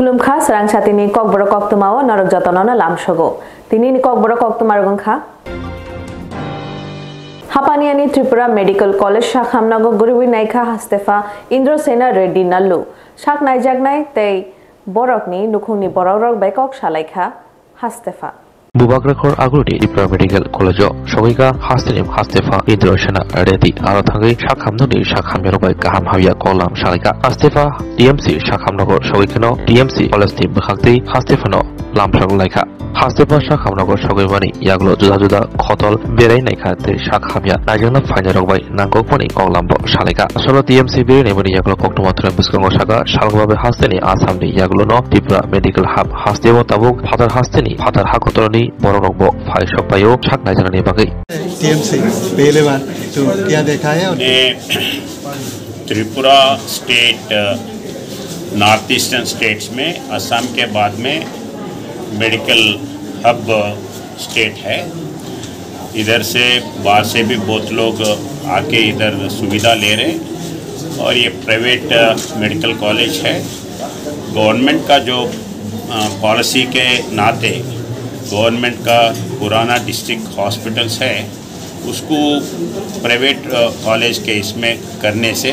खुलुमखा Swrangchati Kokborok Koktwma Norok Jotono Lamshogo. Tini Kokborok Koktwma Rungkha Hapaniani Tripura Medical College Shakhamnago Guriwi Naika Hastefa Indro Sena Reddy Nalu Shak Naijagnai Te Borokni Nukuni Borok Bekok Shalaika Hastefa Bubagrakhor Agudi Tripura Medical College Shogika Hastenim Hastefa Indro Sena Reddy Aratangi Shakhamnudi Shakhamyarobai Kaham Havia Kolam Shalika Hastefa DMC Shakhamnago Shogikano DMC College Team Bhakti Hastefano Lamshog Laika Hastefa Shakhamnago Shogimani Yaglo Juda Kotol Berai Naikate Shakhamya Najana Fanyarobai Nangokoni Kolambo Shalika Solo DMC Biri Nebuni Yaglo Koktwma Trembuskango Shaka Shalwabe Hasteni Asamni Yaglono Tripura Medical Hub Hastevo Tabuk Patar Hasteni Patar Hakotoroni Borokbo Phai Shopayo Shak Najani Bagi DMC पहले बार तो क्या देखा है Tripura state north eastern states में असम के बाद में medical hub state है। इधर से बाहर से भी बहुत लोग आके इधर सुविधा ले रहे हैं और ये प्राइवेट मेडिकल कॉलेज है। गवर्नमेंट का जो पॉलिसी के नाते गवर्नमेंट का पुराना डिस्ट्रिक्ट हॉस्पिटल्स है उसको प्राइवेट कॉलेज के इसमें करने से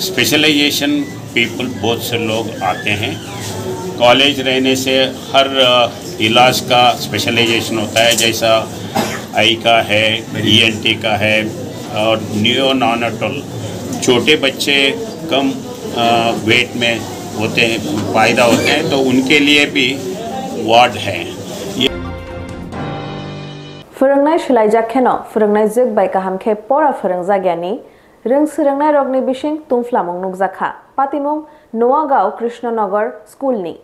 स्पेशलाइजेशन पीपल बहुत से लोग आते हैं। कॉलेज रहने से हर इलाज का स्पेशलाइजेशन होता है, जैसा आई का है, ENT का है और नियोनाटल छोटे बच्चे कम वेट में होते हैं, पैदा होते हैं, तो उनके लिए भी वार्ड है। Forongnai Shalaijak Keno, Forongnai Zug by Kahamke Pora Forongzagiani, Ring Surangnai Rogni Bishing, Tumflamong Nugzaka, Patimum, Noagao, Krishna Nagar, School Ni.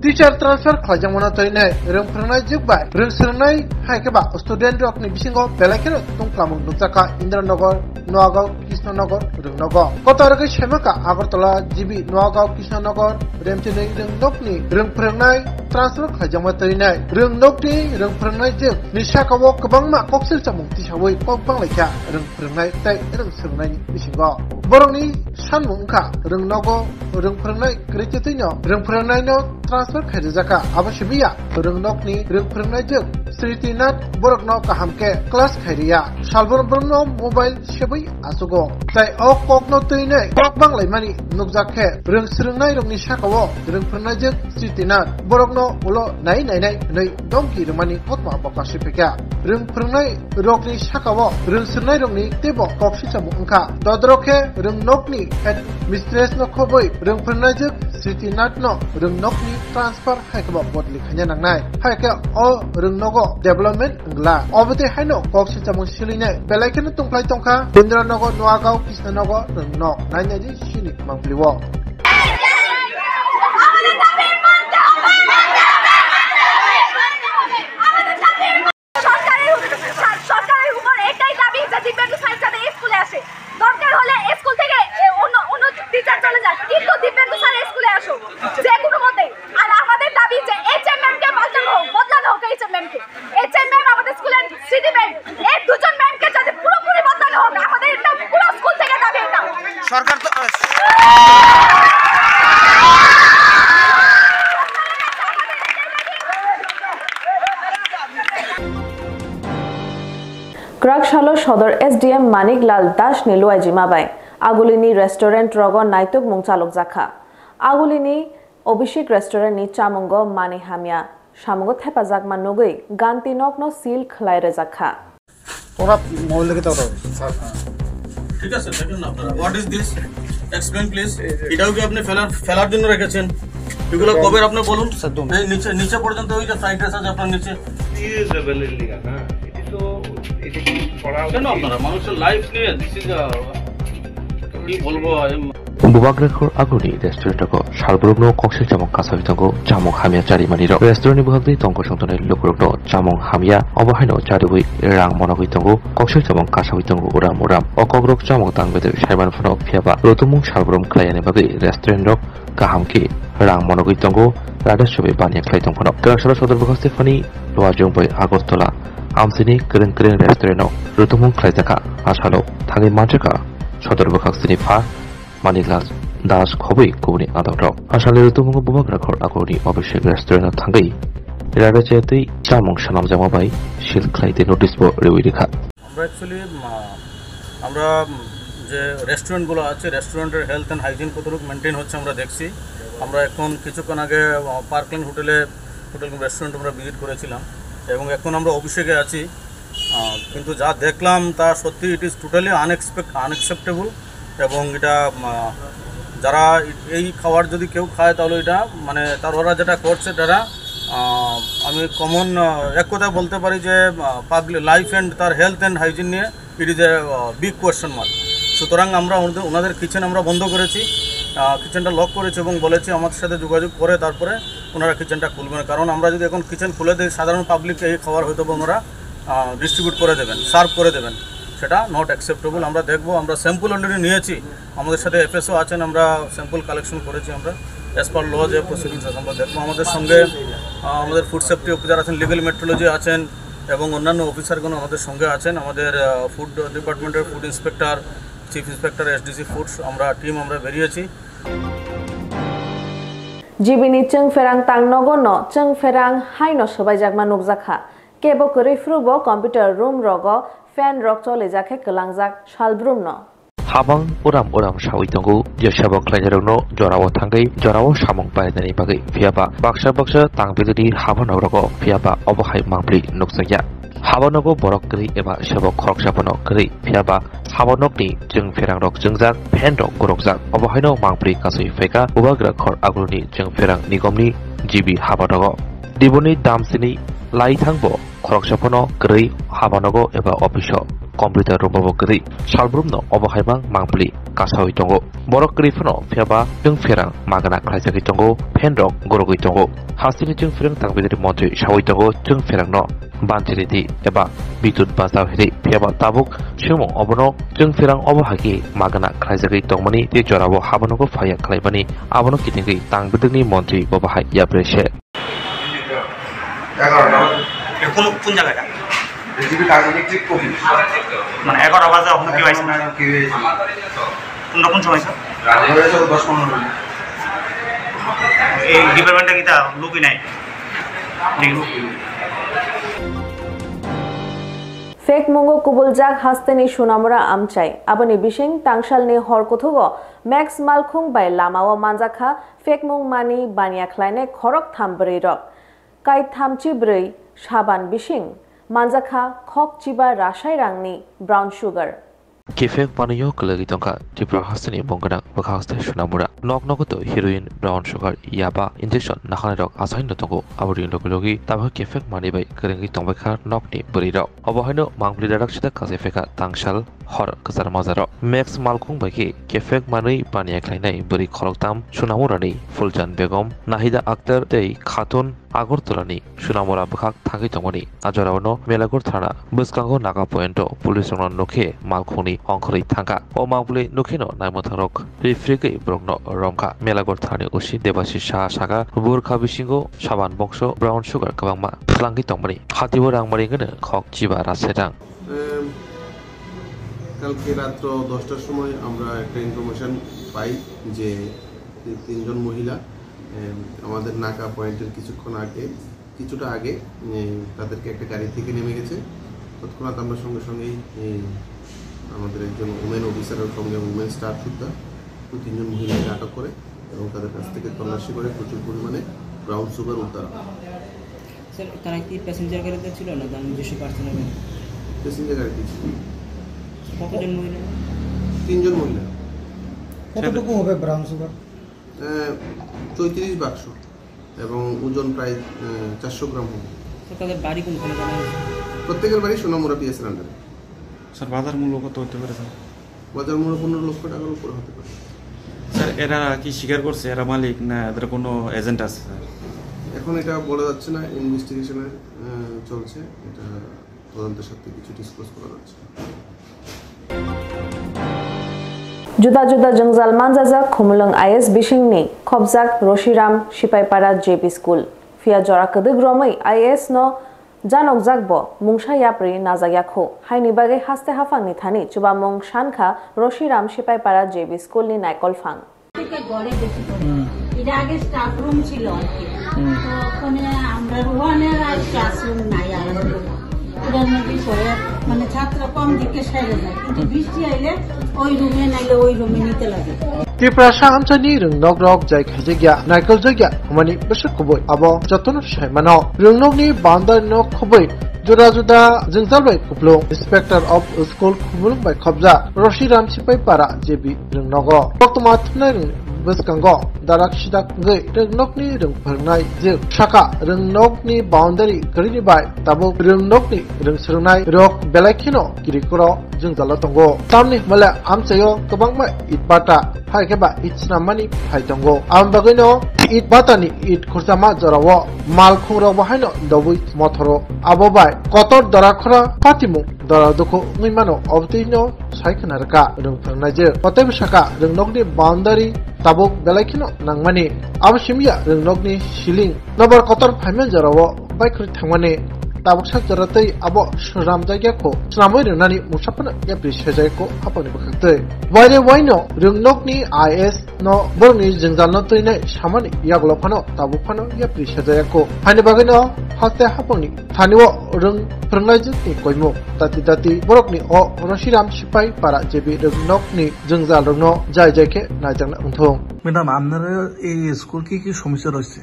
Teacher transfer khajamona toine rung pranai jukbai rung sernai haikeba student rok ni bisingo belakero tungklamung nukjaka Indranagar Noagaw Krishnanagar Rungnagar kotorge shemaka Agartala GB Noagaw Krishnanagar remchini rungnokni rung pranai transfer khajamona toine rungnokni rung pranai juk nishakawo kabangma koksil chamung tisawoi kokbang laika rung pranai tai rung sernai bisingo borongni sanmungka rungnago rung pranai krechitino rung pranai no transfer khajaka abashbiya rungnokni rung pranai juk Sritinath borokno kahamke class khairia salbor borno mobile shebai asugo tai ok kokno toine kokbang laimani nukjakhe rung srungnai rungni sakawo rung pranai juk Sritinath borokno ulo nai dongki rumani kotma bakashipeka rung pranai rokni sakawo rung srungnai rungni tebo kokshi chamu ungka dodrokhe rungnokni head mistress no khoboi rung pranai juk Sritinath no rungnokni transfer haikaba bodli khanya nangnai haike o rungnogo development ngla obete haino kokshi chamu siline belaikene tungplai tongkha Indranagar Noagaw Krishnanagar rungnok nainaji sini mangpliwo Krakshalo Shodor SDM Manik Lal Dash Nilu Ajimabai Agulini Restaurant Rogo Naituk Mungchalok Zakha Agulini Obishik Restaurant Ni Chamungo Mani Hamya Shamungo Thepazak Manugui Ganti Nokno Seal Khlaire Zakha ঠিক আছে দেখুন আপনারা what is this explain please এটাও কি আপনি ফেলার জন্য রেখেছেন এগুলো কবে আপনি বলুন এই নিচে পর্যন্ত ওই যে ফ্রাইড রাইস আছে আপনার নিচে ইজ লেভেলের লিগা না এটি তো এটা কি পড়া কেন আপনারা মানুষের লাইফ নিয়ে দিস ইজ কি বলবো Bubagreko Aguni restaurant ko Salbrugno Koksil Jamong Kasavitoko Jamong Hamia Charimaniro restaurant Bugdi Tonko Sontone Lokurno Jamong Hamia Obahaino Chariwi Rang Monogitongo Koksil Jamong Kasavitongo Uram Uram Okogrok Jamong Tangbede Shaiman Fono Fiaba Rotumung Salbrum Klayane Bagi restaurant Rok Kahamki Rang Monogitongo Radashobe Banya Clayton Fono Kansala Sodor Bugastefani Loajung Boy Agostola Amsini Keren Keren restaurant Rotumung Klaytaka Asalo Tangi Manjaka Sodor Bugastini Fa Maniglal Das Kobi Kuni Adoro Asali Rutumungo Bubagrako Agoni Obishik Restaurant Tangi Radacheti Chamong Shanam Jamabai Shil Clayte Notice Board Rewidika আমরা actually আমরা যে রেস্টুরেন্টগুলো আছে রেস্টুরেন্টের health and hygiene কতটুকু maintain হচ্ছে আমরা দেখছি আমরা এখন কিছুক্ষণ আগে পার্কল্যান্ড হোটেল রেস্টুরেন্ট আমরা ভিজিট করেছিলাম এবং এখন আমরা অভিষেকে আছি কিন্তু যা দেখলাম তা সত্যি ইট ইজ টোটালি আনএক্সেপ্টেবল এবং এটা যারা এই খাবার যদি কেউ খায় তাহলে এটা মানে ওরা যেটা করছে তারা আমি কমন এক কথা বলতে পারি যে পাবলিক লাইফ অ্যান্ড তার হেলথ অ্যান্ড হাইজিন নিয়ে it is a big question mark সুতরাং আমরা ওনাদের কিচেন আমরা বন্ধ করেছি কিচেনটা লক করেছি এবং বলেছি আমাদের সাথে যোগাযোগ করে তারপরে ওনারা কিচেনটা খুলবেন কারণ আমরা যদি এখন কিচেন খুলে দিই সাধারণ পাবলিককে এই খাবার হয়তো ওনারা ডিস্ট্রিবিউট করে দেবেন সার্ভ করে দেবেন সেটা নট অ্যাকসেপ্টেবল আমরা দেখবো আমরা স্যাম্পল অলরেডি নিয়েছি আমাদের সাথে এফএসও আছেন আমরা স্যাম্পল কালেকশন করেছি আমরা অ্যাজ পার ল যে প্রসিডিংস আছে আমরা দেখবো আমাদের সঙ্গে আমাদের ফুড সেফটি অফিসার আছেন লিগ্যাল মেট্রোলজি আছেন এবং অন্যান্য অফিসারগুলো আমাদের সঙ্গে আছেন আমাদের ফুড ডিপার্টমেন্টের food inspector chief inspector SDC foods আমরা টিম আমরা বেরিয়েছি জিবিনি চং ফেরাং তাংনগো ন চং ফেরাং হাইনো সবাই জাগমা নুকজাখা কেবো করে ফ্রুবো কম্পিউটার রুম রগ ফ্যান রক চলে যাকে কলাংজাক শালব্রুম ন Habang uram sawitongo Yoshabok Klajarno Jorawo Tangai Jorawo Samong Paidani Bagi Fiaba Baksa Tangbidi Habanogo Fiaba Obohai Mambri Nuksaya Habanogo Borokri Eba Shabok Krokshapono Kri Fiaba Habanokni Jung Ferang Rok Jungzak Pendok Gorokzak Obohino Mambri Kasui Feka Ubagra Kor Agruni Jung Ferang Nigomni Jibi Habanogo Dibuni Damsini Lai Tangbo Krokshapono Kri Habanogo Eba Officio Computer Robo Gri Salbrumno Obohaimang Mangpli Kasawai Tongo Borok Grifono Fiaba Jung Ferang Magana Klaisaki Tongo Pendok Gorogi Tongo Hasini Jung Ferang Tangbidi Montri Shawai Tongo Jung Ferang no Bantiriti Eba Bitut Basaw Hiri Fiaba Tabuk Shumo Obono Jung Ferang Obohagi Magana Klaisaki Tongmani Ti Jorawo Habanogo Faya Klaibani Abono Kitingi Tangbidi Montri Bobahai Yabreshe কোন জায়গাটা recipe target click করি মানে 11 বাজে আপনি কি আইছেন কি হয়েছে কোন সময় স্যার রাত হয়েছে 10-15 মিনিট এই ডিপার্টমেন্টে কি তা লোকই নাই ফেক মঙ্গো কুবুলজাক হাস্তেনি সুনামরা আমচাই আবনি বিশিং তাংশালনি হরকথুগো ম্যাক্স মালখুং বাই লামাও মানজাখা ফেক মং মানি বানিয়া খ্লাইনে খরক থামব্রৈ রক কাই থামচি ব্রৈ সাবান বিশিং Manjaka Kok Chiba Rashai Rangni Brown Sugar Kefek Panayo Kalagitonka Tipra Hasani Bongana Bakasta Shunamura Nok Nokoto Heroin Brown Sugar Yaba Injection Nahanok Asain Notongo Aburi Lokologi Taba Kefek Mani by Karangi Tombaka Nokni Buriro Obohino Mangli Redakshita Kasefeka Tangshal Hor Kazarmazaro Max Malkung Baki Kefek Mani Pania Klainai Buri Koroktam Shunamurani Fuljan Begum Nahida Akhtar Dei Khatun Agortolani Shunamura Bakak Tangi Tomoni Ajoravano Melagor Thana Buskango Naga Poento Police on Noke Malkuni Onkori Tanka O Mangli Nokino Naimotarok Rifriki Brogno Romka Melagor Thani Ushi Debashi Shah Saga Burka Bishingo Shaban Boxo Brown Sugar Kabangma Flangi Tomoni Hatiborang Maringana Kok Chiba Rasetang কালকে রাত্র 10টার সময় আমরা একটা information পাই যে তিনজন মহিলা আমাদের নাকা পয়েন্টের কিছুটা আগে তাদেরকে একটা গাড়ি থেকে নেমে গেছে তৎক্ষণাৎ আমরা সঙ্গে সঙ্গেই আমাদের একজন ওমেন অফিসারের সঙ্গে ওমেন স্টাফ সুদ্ধা তিনজন মহিলাকে আটক করে এবং তাদের কাছ থেকে তল্লাশি করে প্রচুর পরিমাণে ব্রাউন সুগার উদ্ধার হয় স্যার তারা কি প্যাসেঞ্জার গাড়িতে ছিল না তার নিজস্ব পার্সোনাল প্যাসেঞ্জার গাড়িতে ছিল কতজন মহিলা তিনজন মহিলা কতটুকু হবে ব্রাউন সুগার 34 বাক্স এবং ওজন প্রায় 400 গ্রাম হবে তাদের বাড়ি কোনখানে জানা আছে প্রত্যেকের বাড়ি সোনামুড়া পিএসের আন্ডারে স্যার বাজার মূল্য কত হতে পারে স্যার বাজার মূল্য 15 লক্ষ টাকার উপরে হতে পারে স্যার এরা কি স্বীকার করছে এরা মালিক না এদের কোনো এজেন্ট আছে স্যার? এখন এটা বলা যাচ্ছে না, ইনভেস্টিগেশনে চলছে, এটা তদন্তের সাথে কিছু ডিসক্লোজ করা যাচ্ছে। जुदा-जुदा जंगजाल मानजाजाक खुमलंग आईएस बिशिंगनि खबजाक रशिराम सिपाइपारा जेपी स्कुल फिया जरा कदक रमै आईएस न जानकजाकबो मुंगसा याप्रि नाजायाखौ हाइनि बागै हास्ते हाफांनि थानि चुबामंग शानखा रशिराम सिपाइपारा जेपी स्कुलनि नायकलफां এটা আগে স্টাফ রুম ছিল আর কি, তো ওখানে আমরা রুহানের আর ক্লাসরুম নাই আলাদা। এটার মধ্যে পরে মানে ছাত্র কম দিকে সাইরে যায়, কিন্তু বৃষ্টি আইলে ওই রুমে নাইলে ওই রুমে নিতে লাগে। त्रिपुरा सामसानि रंनक रक जाय खायजागिया नायकल जायगिया हमनि बसक खबै आबो जतन सायमानो रंनकनि बान्दार न खबै जुदा जुदा जंजालबाय खुप्लो इंस्पेक्टर ऑफ स्कूल खुमुल बाय खबजा रशिराम सिपाइपारा जेबी रंनक कोक्तमा थुनाय बसकांगो दाराक सिदाक गै रंनकनि रंफरनाय जे शाखा रंनकनि बाउंडारि करिनि बाय ताबो रंनकनि रंसरनाय रक बेलायखिनो किरिकरो जंजाला दंगो तामनि मले आमसायो गोबांमा इटबाटा हायकेबा इटसनामानि फायदंगो आम बागैनो इट बाटानि इट खुरजामा जरावो माल खुंरो बाहायनो दबुइ मथरो आबोबाय कतर दराखरा पातिमु दरा दुखु मैमानो अबतिनो सायखनारका रंफरनायजे कतेब शाखा रंनकनि बाउंडारि ताबुक बेलायखिनो नांमानि आबसिमिया रंनकनि सिलिं नबर कतर फाइमेन जरावो बायखरि थांमानि ताबुक साजरातै आबो सराम जायगाखौ स्नामै रंनानि मुसाफनो याब्रि सेजायखौ हापानि बखतै वाइरे वाइनो रंनकनि आईएस न बरनि जंजालनो तैनाय सामानि यागलफानो ताबुफानो याब्रि सेजायखौ हानि बागैनो हास्ते हापानि थानिव रं फोरोंनायजोंनि कयमु दाति दाति बरकनि अ रशिराम सिपाइ पारा जेबि रंनकनि जंजाल रंनो जाय जायखे नायजांना उन्थं। ম্যাডাম আপনারা এই স্কুল কি সমস্যা রয়েছে?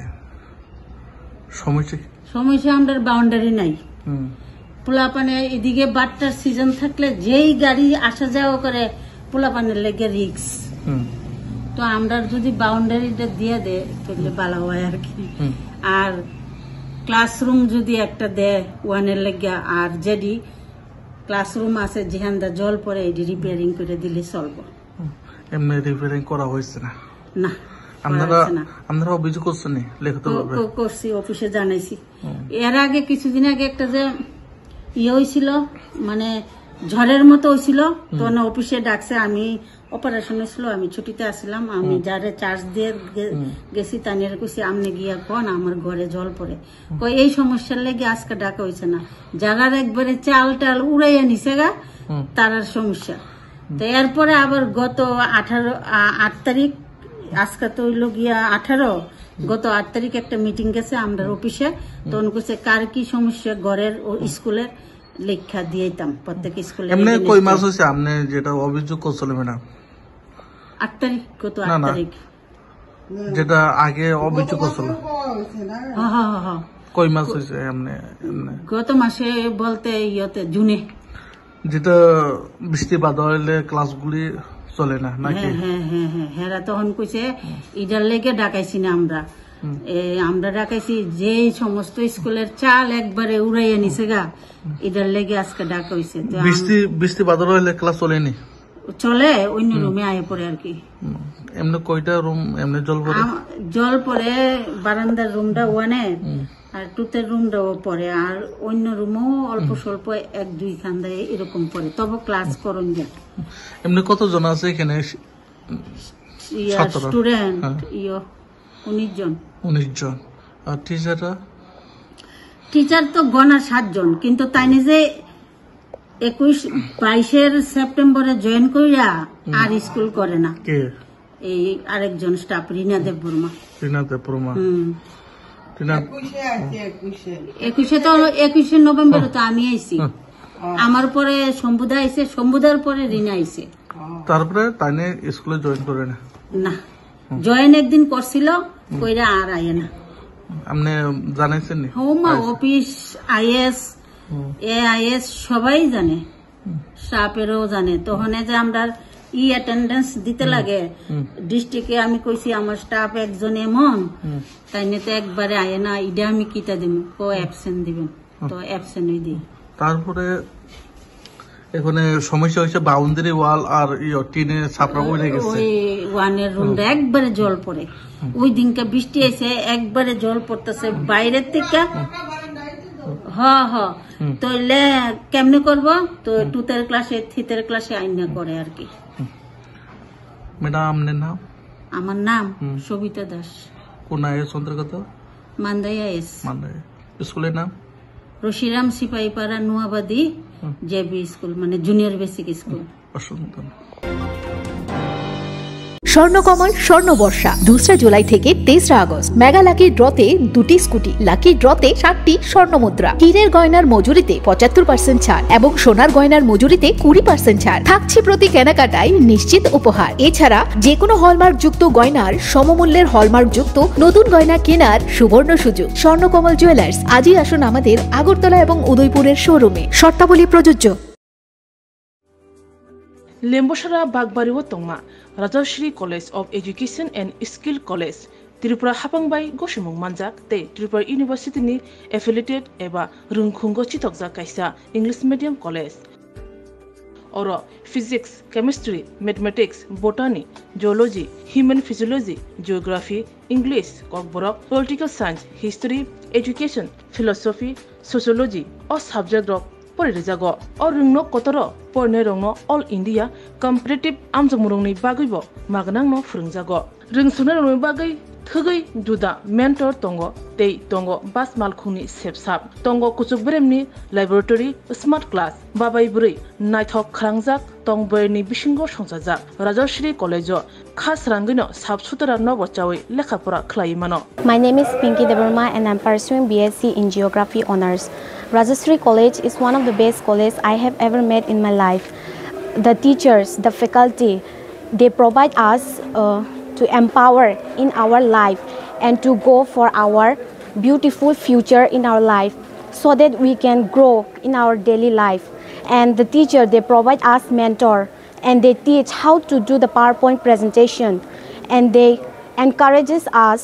সমস্যা আমাদের বাউন্ডারি নাই, পোলাপানে এদিকে বাট্টার সিজন থাকলে যেই গাড়ি আসা যাওয়া করে পোলাপানের লেগে রিক্স, তো আমরা যদি বাউন্ডারিটা দিয়ে দেয় তাহলে ভালো হয় আর কি। আর ক্লাসরুম যদি একটা দেয় ওয়ানের লেগে, আর যেদি ক্লাসরুম আছে যেখানটা জল পরে এটি রিপেয়ারিং করে দিলে চলবো। এমনি রিপেয়ারিং করা হয়েছে না? না, আপনারা অভিযোগ করছেন করছি, অফিসে জানাইছি। এর আগে কিছুদিন আগে একটা যে ইয়ে হয়েছিল, মানে ঝড়ের মতো হয়েছিল, তো অফিসে ডাকছে, আমি অপারেশন হয়েছিল, আমি ছুটিতে আসলাম, আমি যারে চার্জ দিয়ে গেছি তানিয়ে কইছি আমনে গিয়া কোন আমার ঘরে জল পড়ে, এই সমস্যার লেগে আজকে ডাকা হয়েছে না। যারার একবারে চাল টাল উড়াইয়া নিছে গা তারার সমস্যা। তো এরপরে আবার গত 8 তারিখ, আজকে তো হইল গিয়া 18, গত 8 তারিখ একটা মিটিং গেছে আমরা অফিসে, তো কইছে কার কি সমস্যা ঘরের ও স্কুলের লেখা দিয়েতাম প্রত্যেক স্কুলে। এমনি কই মাস হইছে আপনি যেটা অভিযোগ করছিলেন ম্যাডাম? 8 তারিখ, গত 8 তারিখ যেটা আগে অভিযোগ করছিল। হ্যাঁ, কই মাস হইছে এমনি? গত মাসে বলতে ইয়তে জুনে, যেটা বৃষ্টি বাদল হইলে ক্লাসগুলি চলে না নাকি? হ্যাঁ, তখন কইছে ইটার লেগে ডাকাইছি না আমরা ডাকাইছি যে সমস্ত স্কুলের চাল একবারে উড়াইয়া নিছে গা, ইটার লেগে আজকে ডাকা হইছে। বৃষ্টি বাদল হইলে ক্লাস চলেনি? চলে, অন্য রুমে আয় পড়ে আর কি। এমনি কয়টা রুম এমনি জল পড়ে? বারান্দার রুমটা ওয়ানে, আর টুতের রুমটাও পড়ে, আর অন্য রুমও অল্প স্বল্প 1-2 খান্দা এরকম পড়ে, তবে ক্লাস করন যায়। এমনি কতজন আছে এখানে স্টুডেন্ট? 19 জন। 19 জন। আর টিচার তো গনা 7 জন, কিন্তু তাই নিজে 21-22 সেপ্টেম্বরে জয়েন কইরা আর স্কুল করে না। এই আরেকজন স্টাফ রিনা দেব বর্মা। 21 নভেম্বরে তো আমি আইছি, আমার পরে শম্ভুদা আইছে, শম্ভুদার পরে রিনা আইছে, তারপরে তাই স্কুলে জয়েন করে না। জয়েন একদিন করছিল, কইরা আর আয় না। আপনি জানাইছেন? হোমা অফিস, আইএস, এআইএস সবাই জানে, স্টাফেরও জানে। তখন যে আমরা অ্যাটেন্ডেন্স দিতে লাগে ডিস্ট্রিক্টে, আমি কইছি আমার স্টাফ একজন এমন, তাই তো একবারে আয় না, ইডা আমি কিটা দিব, অ্যাবসেন্ট দিবেন, তো অ্যাবসেন্টই দিই। তারপরে এখানে সমস্যা হয়েছে বাউন্ডারি ওয়াল আর টিনে ছাপড়া উড়ে গেছে ওই ওয়ানের রুমটা একবারে জল পড়ে ওই দিনকে বৃষ্টি এসে একবারে জল পড়তেছে বাইরের থেকে তাইলে কেমনে করবো তো 2th ক্লাসে 3th ক্লাসে আইনা করে আর কি ম্যাডাম আপনার নাম আমার নাম সবিতা দাস কোন আয়ের অন্তর্গত মান্দাইয়া এস মান্দাইয়া স্কুলের নাম রশিরাম সিপাহীপাড়া নোয়াবাদী জেবি স্কুল মানে জুনিয়র বেসিক স্কুল অসংখ্য স্বর্ণকমল স্বর্ণবর্ষা 2 জুলাই থেকে 23 আগস্ট মেগা লাকি ড্রতে 2টি স্কুটি লাকি ড্রতে 7টি স্বর্ণমুদ্রা হীরের গয়নার মজুরিতে 75% ছাড় এবং সোনার গয়নার মজুরিতে 20% ছাড় থাকছে প্রতি কেনাকাটায় নিশ্চিত উপহার এছাড়া যে কোনো হলমার্ক যুক্ত গয়নার সমমূল্যের হলমার্ক যুক্ত নতুন গয়না কেনার সুবর্ণ সুযোগ স্বর্ণকমল জুয়েলার্স আজই আসুন আমাদের আগরতলা এবং উদয়পুরের শোরুমে শর্তাবলী প্রযোজ্য লেম্বসরা বাগবাড়ি ও তংমা Rajshree college of education and skill college Tripura हापांबाय गसिमुं मानजाक ते त्रिपुरा यूनिवर्सिटीनि एफिलिएटेड एबा रोंखुंगो चितकजाक कायसा इंग्लिश मीडियम कलेज और physics chemistry mathematics botany geology human physiology geography English Kokborok political science history education philosophy sociology और सब्जेक्ट रक परिरेजागो और रोंनो कतरो परने रोंनो ऑल इंडिया कम्पिटिटिव आमजमुरंनि बागैबो मागनांनो फोरोंजागो रोंसुनो रोंनो बागै थगै दुदा मेंटर तंगो तै तंगो बास मालखुनि सेबसाब तंगो कुचुक ब्रेमनि लैबोरेटरी स्मार्ट क्लास बाबाय बुरै नायथक खरांजाक तंबयनि बिसिंगो संजाजाक राजश्री कलेजो खास रांगैनो साबसुतरा नबचावै लेखाफोरा खलायमानो My name is Pinky Devarma and I'm pursuing BSc in Geography honors. Rajashri College is one of the best colleges I have ever met in my life. The teachers, the faculty, they provide us to empower in our life and to go for our beautiful future in our life so that we can grow in our daily life. And the teacher, they provide us mentor and they teach how to do the PowerPoint presentation and they encourages us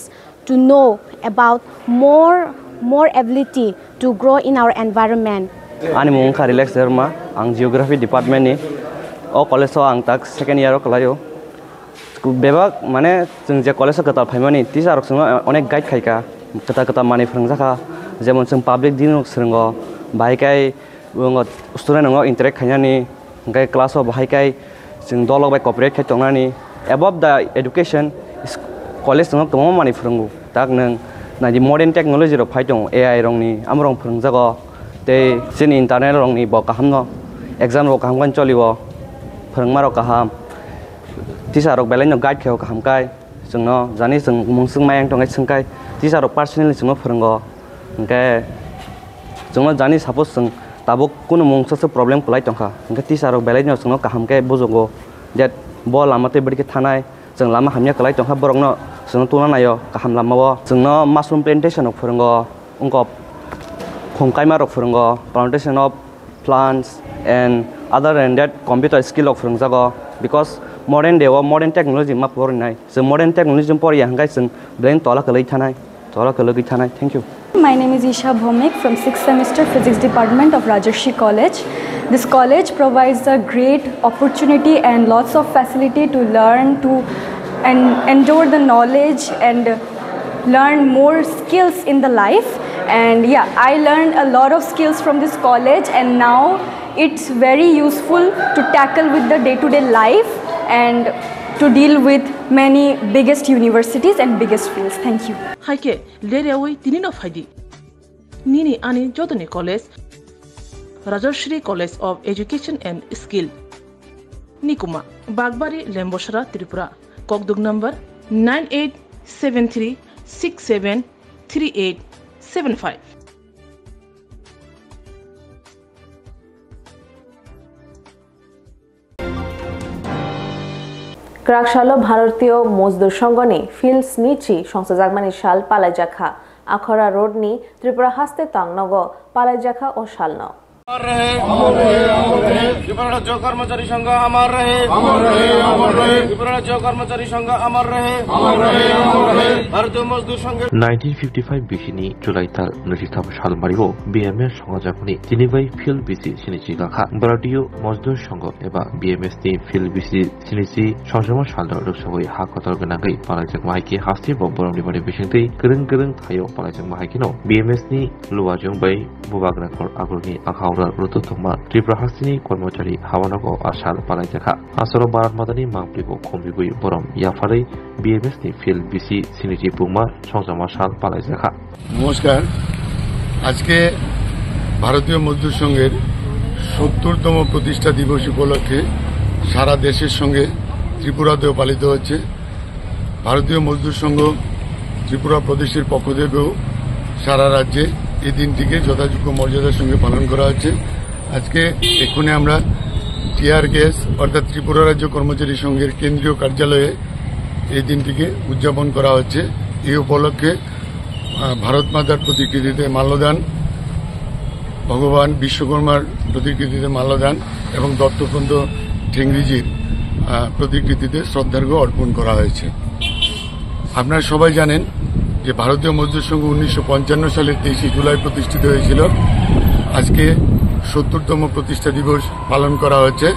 to know about more ability to grow in our environment. Ani mung ka relax derma ang geography department ni o college ang tak second year kalayo bebak mane jeng je college ka ta phaimani teacher rok sung onek guide khaika kata mani phrungjaka jemon jeng public din rok srungo bai kai student ngo interact khainani gai class of bai kai jeng dolok bai cooperate khai tongnani above the education college sung tomo mani phrungu tak nang na di modern technology rok phai tong AI rong ni amrong phrungjago te sin internet rong ni bo kahamno exam rok kaham kan cholibo phrungma rok kaham teacher rok belai no guide kheo kaham kai jengno jani jeng mungsung mayang tongai sungkai teacher rok personally jengno phrungo engke jengno jani suppose jeng tabuk kuno mungsa problem kulai tongkha engke teacher rok belai no jengno kaham kai bujogo that bo lamate bidike thanai jeng lama hamya kulai tongkha borokno jengno tuna nayo kaham lamao jengno mushroom plantation rok phrungo ungko khongkaima rok phrungo plantation of plants and other than that computer skill rok phrungjago because modern day or modern technology ma porinai so modern technology pori hangai sing brain tola kalai thanai thank you. My name is Isha Bhomik from 6th semester physics department of Rajashri College. This college provides a great opportunity and lots of facility to learn to and endure the knowledge and learn more skills in the life. And yeah, I learned a lot of skills from this college and now it's very useful to tackle with the day-to-day life and to deal with many biggest universities and biggest fields. Thank you. Haike lerewi tinino faidi nini ani jodoni college Rajashri College of Education and Skill Nikuma Bagbari Lembosra Tripura Kokdug number 9873673875. ক্রাকশালো ভারতীয় মজদুর সংগঠনে feels নিচি সংসজাগমানি শাল পালাইজাখা আখরা Rodney Tripura হাস্তে তাংনগ পালাইজাখা ও শালন ত্রিপুরা রাজ্য কর্মচারী সংঘ আমার রহে, ত্রিপুরা রাজ্য কর্মচারী সংঘ আমার রহে, ভারতীয় মজদুর সংঘের 1955 बिसिनि जुलाई तार 23 साल मारियो BMS संघजाखनि तिनिबाय फिल्ड बिसि सिनिचि गाखा भारतीय मजदुर संघ एबा BMS नि फिल्ड बिसि सिनिचि संसमा साल रक्सबै हा कतर गोनाङै पालायजक माइकि हास्ति बरमनि बारे बिसिंतै गोरों थायो पालायजक माइकिनो BMS नि लुवाजों बै बुबाग्राखर आगरनि आखावरा रुतुथमा त्रिपुरा हास्तिनि कर्मचारी हावानगो आसाल पालायजखा आसरो भारत मादानि मांप्लिबो खमबिगुइ बरम याफारै BMS नि फिल्ड बिसि सिनिचि बुमा संसमा साल पालायजखा। নমস্কার, আজকে ভারতীয় মজদুর সংঘের ৭০তম প্রতিষ্ঠা দিবস উপলক্ষে সারা দেশের সঙ্গে ত্রিপুরাতেও পালিত হচ্ছে। ভারতীয় মজদুর সংঘ ত্রিপুরা প্রদেশের পক্ষ থেকেও সারা রাজ্যে এই দিনটিকে যথাযোগ্য মর্যাদার সঙ্গে পালন করা হচ্ছে। আজকে এক্ষুনি আমরা টিআর গ্যাস অর্থাৎ ত্রিপুরা রাজ্য কর্মচারী সংঘের কেন্দ্রীয় কার্যালয়ে এই দিনটিকে উদযাপন করা হচ্ছে। এই উপলক্ষে ভারত মাতার প্রতিকৃতিতে মাল্যদান, ভগবান বিশ্বকর্মার প্রতিকৃতিতে মাল্যদান এবং দত্তপন্ত ঠেঙ্গরিজির প্রতিকৃতিতে শ্রদ্ধার্ঘ্য অর্পণ করা হয়েছে। আপনারা সবাই জানেন যে ভারতীয় মজদুর সংঘ 1955 সালের 23 জুলাই প্রতিষ্ঠিত হয়েছিল। আজকে ৭০তম প্রতিষ্ঠা দিবস পালন করা হচ্ছে।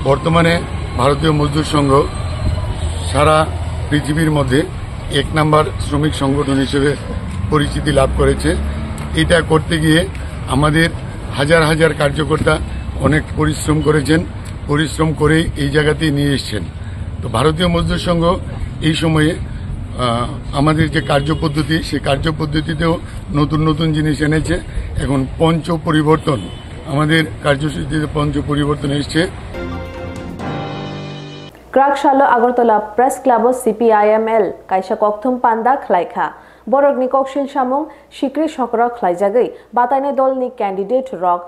বর্তমানে ভারতীয় মজদুর সংঘ সারা পৃথিবীর মধ্যে ১ নম্বর শ্রমিক সংগঠন হিসেবে পরিচিতি লাভ করেছে। এটা করতে গিয়ে আমাদের হাজার হাজার কার্যকর্তা অনেক পরিশ্রম করেছেন, পরিশ্রম করে এই জায়গাতেই নিয়ে এসছেন। তো ভারতীয় মজদুর সংঘ এই সময়ে আমাদের যে কার্যপদ্ধতি, সেই কার্যপদ্ধতিতেও নতুন নতুন জিনিস এনেছে। এখন পঞ্চ পরিবর্তন, আমাদের কার্যসূচিতে পঞ্চ পরিবর্তন এসছে। ক্রাকশালো আগরতলা প্রেস ক্লাব CPIML কাইসা ককথুম পান্দা খ্লাইখা বরগনি ককশিল সামুং সিক্রি সকরা খ্লাইজাগৈ বাতাইনে দলনি ক্যান্ডিডেট রক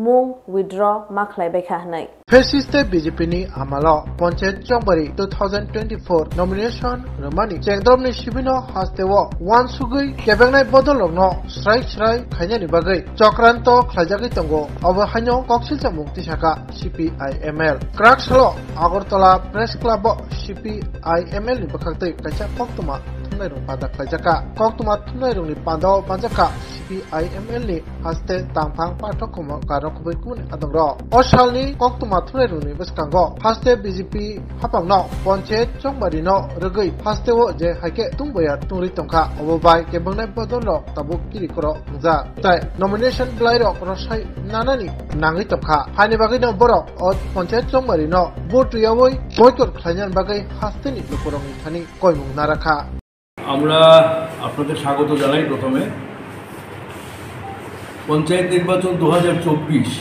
মুং উইথড্র মাখলাই বেখাহনাই फेसिस्टे बीजेपी आमालो पंचायत चौबरी 2024 नॉमिनेशन रमानी चेंगद्रमनि शिबिनो हास्तेवो वान सुगै केबेंनाय बदलनो स्राय खायनानि बागै चक्रान्त ख्लायजागै तंगो अबहायनो कक्सिल जामुं तिसाका CPIML क्राकसालो आगरतला प्रेस क्लब CPIML नि बखागतै कायसा कोक्तमा थुनाय रं पादा ख्लायजाका कोक्तमा थुनाय रंनि पादाव पाजाका CPIML नि हास्ते तांफां पाठकम कारखबै कुन आदंग्र असालनि कोक्तमा थुनायरुनि बसकांगो हास्ते बीजेपी हापांगनो पंचायत चौबारिनो रगै हास्तेवो जे हाइके तुंबया तुंरि तंखा अबबाय केबंनाय बदलो ताबुक किरिकरो जा ताय नॉमिनेशन ब्लाइरो रसाय नानानि नांगै तबखा हानि बागैनो बरो अ पंचायत चौबारिनो बोटुयावै बयकट ख्लायनान बागै हास्तेनि लोकरंनि थानि कयमुं नाराखा। আমরা আপনাদের স্বাগত জানাই। প্রথমে পঞ্চায়েত নির্বাচন 2024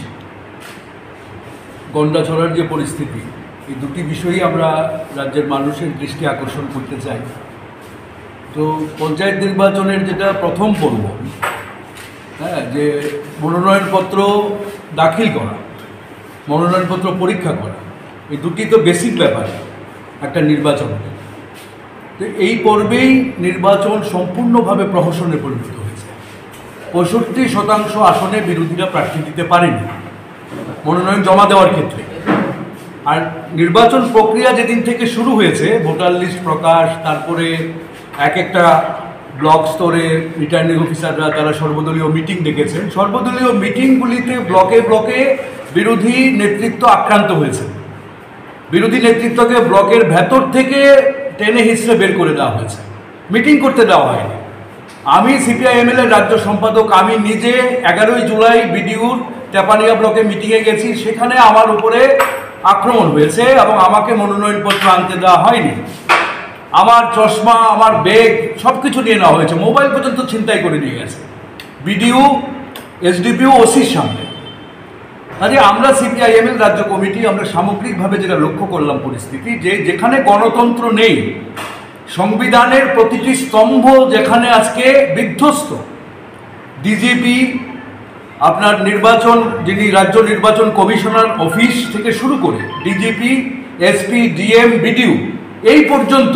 গন্ডাছড়ার যে পরিস্থিতি, এই দুটি বিষয়ই আমরা রাজ্যের মানুষের দৃষ্টি আকর্ষণ করতে চাই। তো পঞ্চায়েত নির্বাচনের যেটা প্রথম পর্ব, যে মনোনয়নপত্র দাখিল করা, মনোনয়নপত্র পরীক্ষা করা, এই দুটি তো বেসিক ব্যাপার একটা নির্বাচনে। তো এই পর্বেই নির্বাচন সম্পূর্ণভাবে প্রহসনে পরিণত হয়েছে। 65% আসনে বিরোধীরা প্রার্থী দিতে পারেনি মনোনয়ন জমা দেওয়ার ক্ষেত্রে। আর নির্বাচন প্রক্রিয়া যেদিন থেকে শুরু হয়েছে, ভোটার লিস্ট প্রকাশ, তারপরে এক একটা ব্লক স্তরে রিটার্নিং অফিসাররা তারা সর্বদলীয় মিটিং ডেকেছেন। সর্বদলীয় মিটিংগুলিতে ব্লকে ব্লকে বিরোধী নেতৃত্ব আক্রান্ত হয়েছে। বিরোধী নেতৃত্বকে ব্লকের ভেতর থেকে টেনে হিসড়ে বের করে দেওয়া হয়েছে, মিটিং করতে দেওয়া হয়নি। আমি CPIML এর রাজ্য সম্পাদক, আমি নিজে 11 জুলাই বিডিউর টেপানিয়া ব্লকে মিটিংয়ে গেছি। সেখানে আমার উপরে আক্রমণ হয়েছে এবং আমাকে মনোনয়নপত্র আনতে দেওয়া হয়নি। আমার চশমা, আমার ব্যাগ সব কিছু নিয়ে নেওয়া হয়েছে, মোবাইল পর্যন্ত ছিনতাই করে নিয়ে গেছে বিডিও, SDPO, OCর সামনে। কাজে আমরা CPIML রাজ্য কমিটি আমরা সামগ্রিকভাবে যেটা লক্ষ্য করলাম পরিস্থিতি, যে যেখানে গণতন্ত্র নেই, সংবিধানের প্রতিটি স্তম্ভ যেখানে আজকে বিধ্বস্ত, ডিজিপি, আপনার নির্বাচন যিনি রাজ্য নির্বাচন কমিশনার অফিস থেকে শুরু করে ডিজিপি, SP, DM, BDU এই পর্যন্ত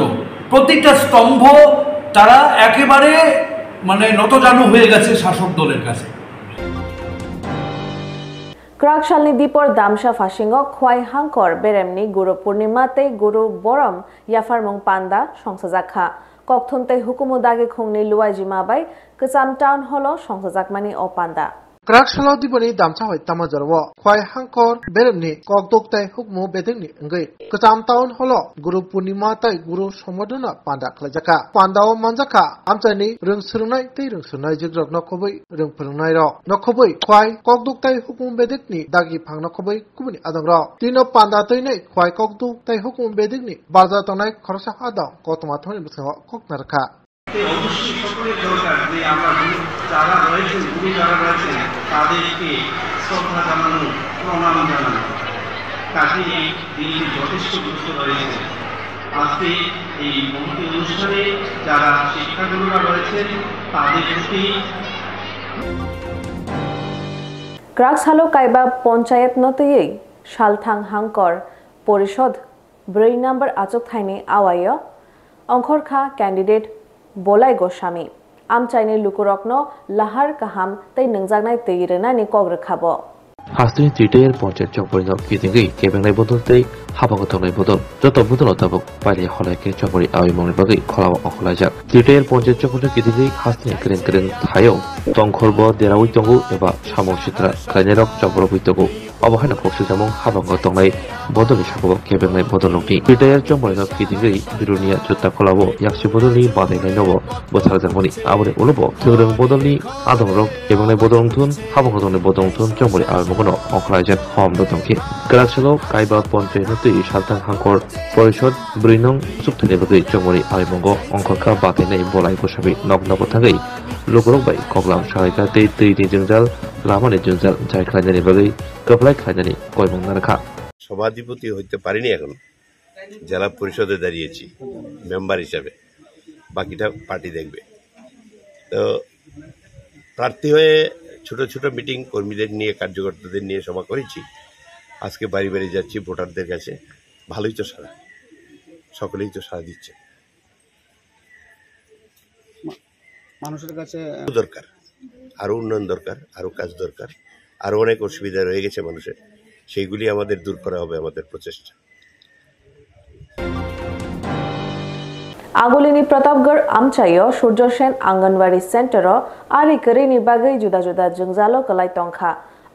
প্রতিটা স্তম্ভ তারা একেবারে নতজানু হয়ে গেছে শাসক দলের কাছে। Kraksalni dipor damsha fashingo khwai hangkor beremni guru purnima tei guru borom yafarmung panda songsajaka kokthum tei hukumu dagi khungni luwaijima bai Kesam Town Hall songsajakmani o panda Kraksalau diponi damcha hoi tamajarwo khwai hangkor beremni kokdok tai hukmu bedengni ngai Kesam Town Hall guru purnima tai guru somodona panda khlajaka pandao manjaka amchani rungsrungnai tei rungsrungnai jigrok nokhobai rungphungnai ro nokhobai khwai kokdok tai hukmu bedekni dagi phangna khobai kubuni adangro tino panda toinai khwai kokdok tai hukmu bedekni barja tonai khorsa ada Koktwma thoni bsao koknarka অবশ্যই সকলের দরকার যে আমরা যারা রয়েছেন গুরু যারা রয়েছেন তাদেরকে শ্রদ্ধা জানানো প্রণাম জানানো কাজে এই দিনটি যথেষ্ট গুরুত্ব রয়েছে আজকে এই মহতি অনুষ্ঠানে যারা শিক্ষাগুরুরা রয়েছেন তাদের প্রতি Kraksalu kaiba পঞ্চায়েত নতই সালথাং হাংকর পরিষদ 4 নম্বর আচক থাইনি আওয়ায় অংখরখা candidate Bolai Goswami amchaini lukurokno lahar kaham tei nungjaknai teirenani kogrkhabo Hastini Twitter panchayat চকবরিনো কিদিঙ্গি কেবেংনাই বদল tei হাবাগো thongnai bodol joto bodol tabuk paili holaike chokbori awi mongni bagi kholawa okhlaijak Twitter panchayat চকবরিনো কিদিঙ্গি hastini kren thayo tongkhorbo derawi tongu eba samong sitra khlainarok chokborok tongu অবহেলা পক্ষে যেমন হাবাঙ্গ তংনাই বদলি সাকব কেবেংনাই বদলনি retire চম্বরিনো কিদিঙ্গি Biruniya জুতা খোলাবো ইয়াকসি বদলনি বাদাইনাই নব বছর জামনি আবরে উলবো থিওরং বদলনি আদমরক কেবেংনাই বদলংথুন হাবাঙ্গ তংনাই বদলংথুন চম্বরি আলমগনো অখলাইজান হমদ তংকি করাকসলো কাইবা পঞ্চায়েতই সালথাং হাংকর পরিষদ ব্রিনং সুক্তনি বগি চম্বরি আলমগো অংকরখা বাদাইনাই বলাই গোসাবি নগনগ থাকাই লোকরক বাই কগলাম সাহায্যতা তৈ জঞ্জাল লামানি জঞ্জাল যাই খাইজানি বগি কপলাই খাইজানি কয়মং নারখা সভাধিপতি হইতে পারিনি এখন জেলা পরিষদে দাঁড়িয়েছি মেম্বার হিসাবে বাকিটা পার্টি দেখবে তো প্রার্থী হয়ে ছোট ছোট মিটিং কর্মীদের নিয়ে কার্যকর্তাদের নিয়ে সভা করেছি আজকে বাড়ি বাড়ি যাচ্ছি ভোটারদের কাছে ভালোই তো সাড়া সকলেই তো সাড়া দিচ্ছে মানুষের কাছে দরকার আরো উন্নয়ন দরকার আরো কাজ দরকার আরো অনেক অসুবিধা রয়ে গেছে মানুষের সেইগুলি আমাদের দূর করা হবে আমাদের প্রচেষ্টা Agulini Pratapgarh amchayo Surjo Sen Anganwadi Center ari karini bagai juda-juda jungjalo kalai tongkha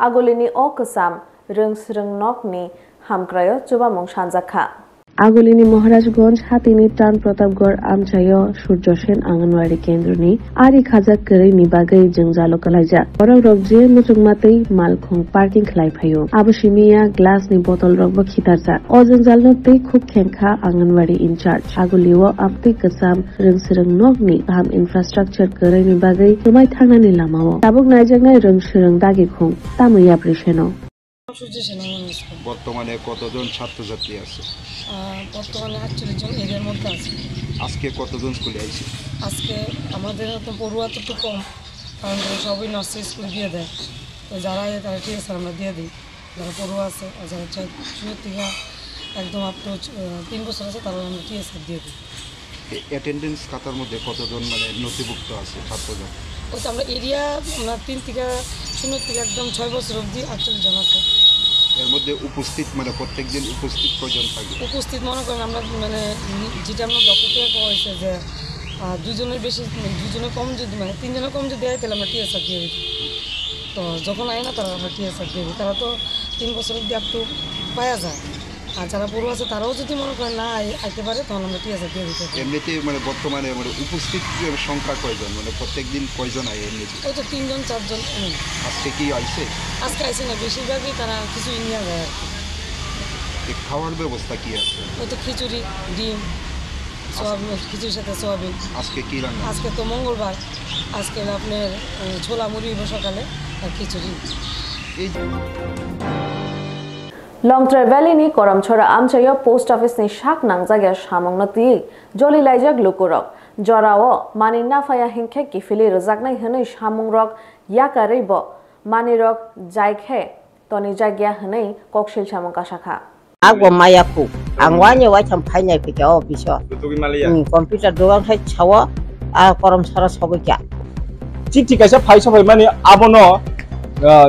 Agulini o kesam rungsrungnokni hamkrayo chubamong sanjakha Agulini Maharajganj Hatini Tan Pratapgarh amchayo Surjo Sen Anganwadi Kendroni ari khajak karini bagai jungjalo kalaija borok rok je muchungmatei malkhong parking khlai phayo abosimiya glass ni botol rok bo khitarja o jungjalno tei khub khengkha Anganwadi in charge Aguliwo amtei kesam rungsrungnokni ham infrastructure karini bagai tumai thangnani lamao tabuk naijaknai rungsrung dagi khong tamui appreciate বর্তমানে কতজন ছাত্রছাত্রী আছে বর্তমানে 48 জন এর মধ্যে আছে আজকে কতজন স্কুলে আইছে আজকে আমাদের তো পড়ুয়া তো কম কারণ সবাই নার্সারি স্কুল দিয়ে দেয় তো যারা তারা ঠিক আছে আমরা দিয়ে দিই যারা পড়ুয়া আছে আর যারা শুরু থেকে একদম আপ টু 3 বছর আছে তারা আমরা টিএসআর দিয়ে দিই অ্যাটেন্ডেন্স খাতার মধ্যে কতজন মানে নথিভুক্ত আছে ছাত্রজন ওই তো আমরা এরিয়া আমরা 3 থেকে 0 থেকে একদম 6 বছর অবধি 48 জন আছে এর মধ্যে উপস্থিত মানে প্রত্যেকদিন উপস্থিত কয়জন থাকে উপস্থিত মনে করেন আমরা মানে যেটা আমরা ডকুমেন্টে কোয়া হয়েছে যে দুজনের বেশি দুজনের কম যদি মানে তিনজনের কম যদি দেয় তাহলে আমরা টিএসআর দিয়ে দিই তো যখন আয় না তারা আমরা টিএসআর দিয়ে দিই তারা তো 3 বছর অবধি একটু পাওয়া যায় আর যারা পড়ুয়া আছে তারাও যদি মনে করেন না আইতে পারে তখন আমরা টিএসআর দিয়ে দিতে পারি এমনিতে মানে বর্তমানে মানে উপস্থিত সংখ্যা কয়জন মানে প্রত্যেকদিন কয়জন আয় এমনিতে ওই তো 3 জন 4 জন আজকে কি আইছে আজকে আইছে না বেশিরভাগই তারা কিছু নিয়ে যায় আর কি খাওয়ার ব্যবস্থা কি আছে ওই তো খিচুড়ি ডিম সোয়াবিন খিচুড়ির সাথে সোয়াবিন আজকে কি রান্না আজকে তো মঙ্গলবার আজকে আপনার ছোলা মুড়ি সকালে আর খিচুড়ি এই Long travel ni Koramchora amchayo post office ni shak nangjagya samongnati joli laijak lukurok jorao manina faya hinkhe kifili rojaknai hwnoi samongrok yakarebo manirok jaikhe toni jagya hwnoi koksil samongka sakha agwa mayaku angwanye wa cham phainai pikao biso computer dogan khai chawa a Koramchora sogokya ঠিক আছে ফাইসা phi মানে আবনো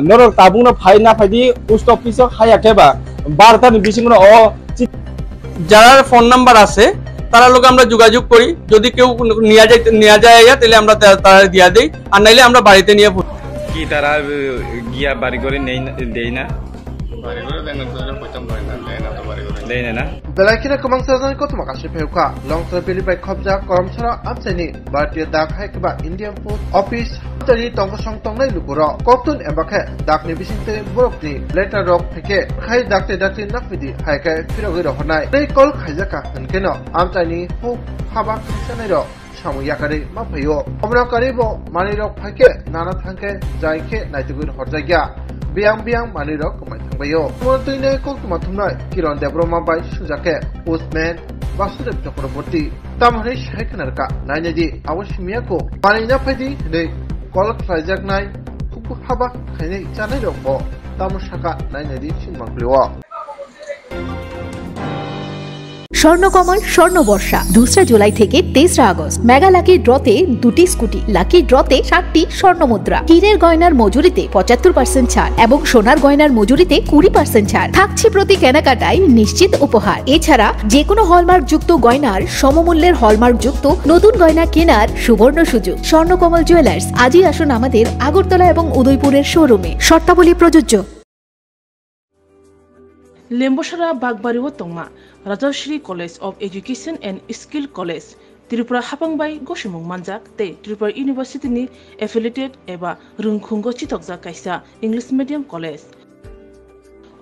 norok tabung no phai na phai di post office ok hayake ba 12টা ni bisingo o যারা phone number আছে তারা লোক আমরা যোগাযোগ করি যদি কেউ নিয়ে যায় তাহলে আমরা তারা দিয়া দেই আর নাইলে আমরা বাড়িতে নিয়ে কি তারা গিয়া বাড়ি করে নেই দেই না বাড়ি করে দেন না পয়সা লয় না দেয় না তো বাড়ি করে দেয় না বেলাকিনা কমাং সাজানি কতমা কাশে ফেউকা লং ট্রাভেলি বাই খবজা করমছরা আমসাইনি ভারতীয় ডাক হাইকবা ইন্ডিয়ান পোস্ট অফিস তরি তংসং তংনাই লুকুর কক্তুন এবাখে ডাকনি বিসিংতে বরকনি লেটার রক থেকে খাই ডাকতে ডাকতে নাকবিদি হাইকে ফিরগৈ রহনাই दै কল খাইজাকা হনকেন আমসাইনি হুক হাবা খাইসানাই র সামুয়াকারে মাফাইও অমরাকারিব মানি রক ফাইকে নানা থাঙ্কে যাইকে নাইতুগুর হরজাইয়া biang manirok kumai thangbayo montoine koktwma thumnai kiron debroma bai sujake postman Vasudev Chakraborty tamhari shaikanarka nainedi awashmiyako manina phadi nei kol khlaijaknai khuku haba khainei chanai rokbo tamushaka nainedi sinmangliwa Swarnakamal স্বর্ণবর্ষা 2 July থেকে 23 August mega lucky ড্রতে 2টি scooty lucky ড্রতে 7টি স্বর্ণমুদ্রা হীরের গয়নার মজুরিতে 75% ছাড় এবং সোনার গয়নার মজুরিতে 20% ছাড় থাকছে প্রতি কেনাকাটায় নিশ্চিত উপহার এছাড়া যে কোনো হলমার্ক যুক্ত গয়নার সমমূল্যের হলমার্ক যুক্ত নতুন গয়না কেনার সুবর্ণ সুযোগ স্বর্ণকমল জুয়েলার্স আজই আসুন আমাদের আগরতলা এবং উদয়পুরের শোরুমে শর্তাবলী প্রযোজ্য Lembosara Bagbariwo Tongma, Rajashri College of Education and Skill College, Tripura Hapangbai Goshimung Manjak, Te Tripura University ni affiliated eba Rungkhungo Chitokja Kaisa English Medium College.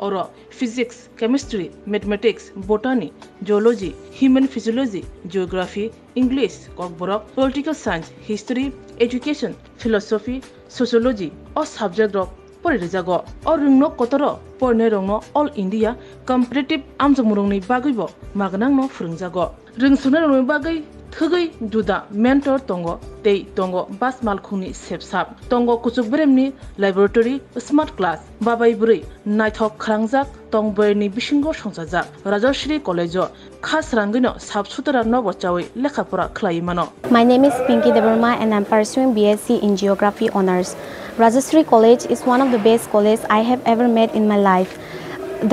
Oro Physics, Chemistry, Mathematics, Botany, Geology, Human Physiology, Geography, English, Kokborok, Political Science, History, Education, Philosophy, Sociology, or subject of Porizago or Rungno Kotoro, Pornerongno, All India, Competitive Amzamurungni Bagibo, Magnangno Frungzago. Ringsunaruni Bagi, Tugi, Duda, Mentor Tongo, Tei Tongo, Bas Malkuni Sepsap, Tongo Kusubremni, Laboratory, Smart Class, Babai Buri, Nighthawk Krangzak, Tongberni Bishingo Shonsazak, Rajashri College, Khasrangino, Subsutara Novochawi, Lekapura Klaimano. My name is Pinky Deverma and I'm pursuing BSc in Geography Honours. Rajashri College is one of the best colleges I have ever met in my life.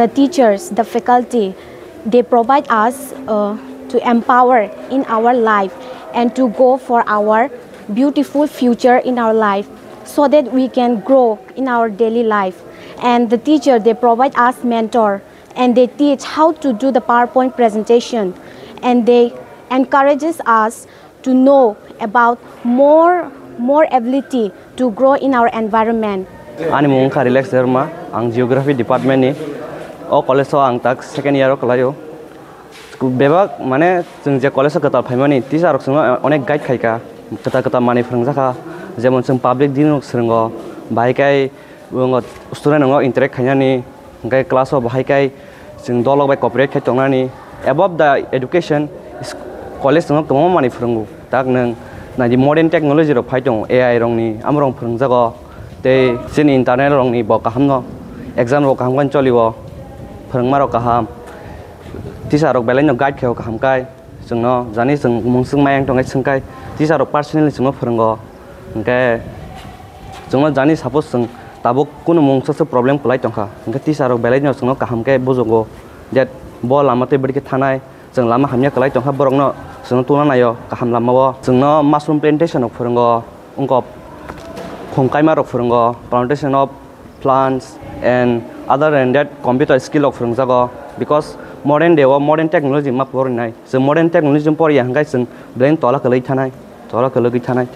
The teachers, the faculty, they provide us to empower in our life and to go for our beautiful future in our life so that we can grow in our daily life. And the teacher, they provide us mentor and they teach how to do the PowerPoint presentation and they encourages us to know about more ability to grow in our environment. Ani mung ka relax derma ang geography department ni o college so ang tak second year kalayo bebak mane jeng je college katal phaimani teacher rok sung onek guide khaika kata mani phrungjaka jemon sung public din rok srungo bai kai student ngo interact khainani gai class of bai kai sung dolok bai cooperate khai tongnani above the education college sung tomo mani phrungu tak nang na di modern technology ro phaitong AI rong ni amrong phungjago te sin internet rong ni bo kahamno exam ro kaham kan cholibo phungma ro kaham teacher rok belai no guide kheo kaham kai sungno jani sung mungsung mayang tongai sungkai teacher rok personally sungno phungo engke sungno jani suppose sung tabuk kuno mungsa se problem kulai tongkha engke teacher rok belai no sungno kaham kai bojogo that bo lamate bidike thanai sung lama hamya kulai tongkha borokno sungno tuna nayo kaham lamao sungno mushroom plantation of phungo ungko khongkaima rok phungo plantation of plants and other than that computer skill of phungjago because modern day or modern technology ma porinai so modern technology pori hangai sung brain tola kalai thanai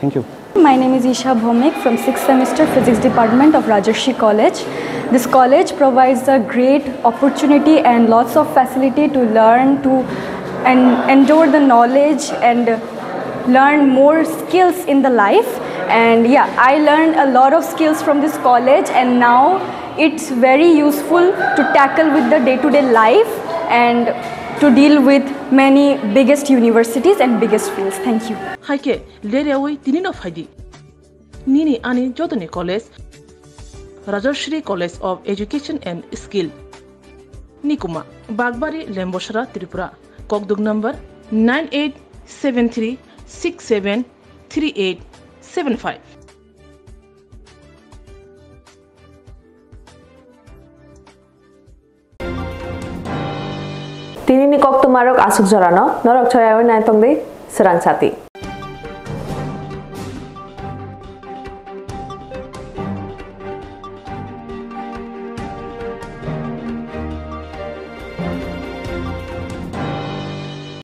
thank you. My name is Isha Bhomik from 6th semester Physics Department of Rajarshi College. This college provides a great opportunity and lots of facility to learn and endure the knowledge and learn more skills in the life. And yeah, I learned a lot of skills from this college and now it's very useful to tackle with the day-to-day life and to deal with many biggest universities and biggest fields. Thank you. Haike leriawi tinino faidi nini ani jotoni college Rajashri College of Education and Skill Nikuma Bagbari Lembosara Tripura Kokdug number 9873673875. Tinini Kokborok Koktwma asuk jarano norok choyawi naitongdi Swrangchati.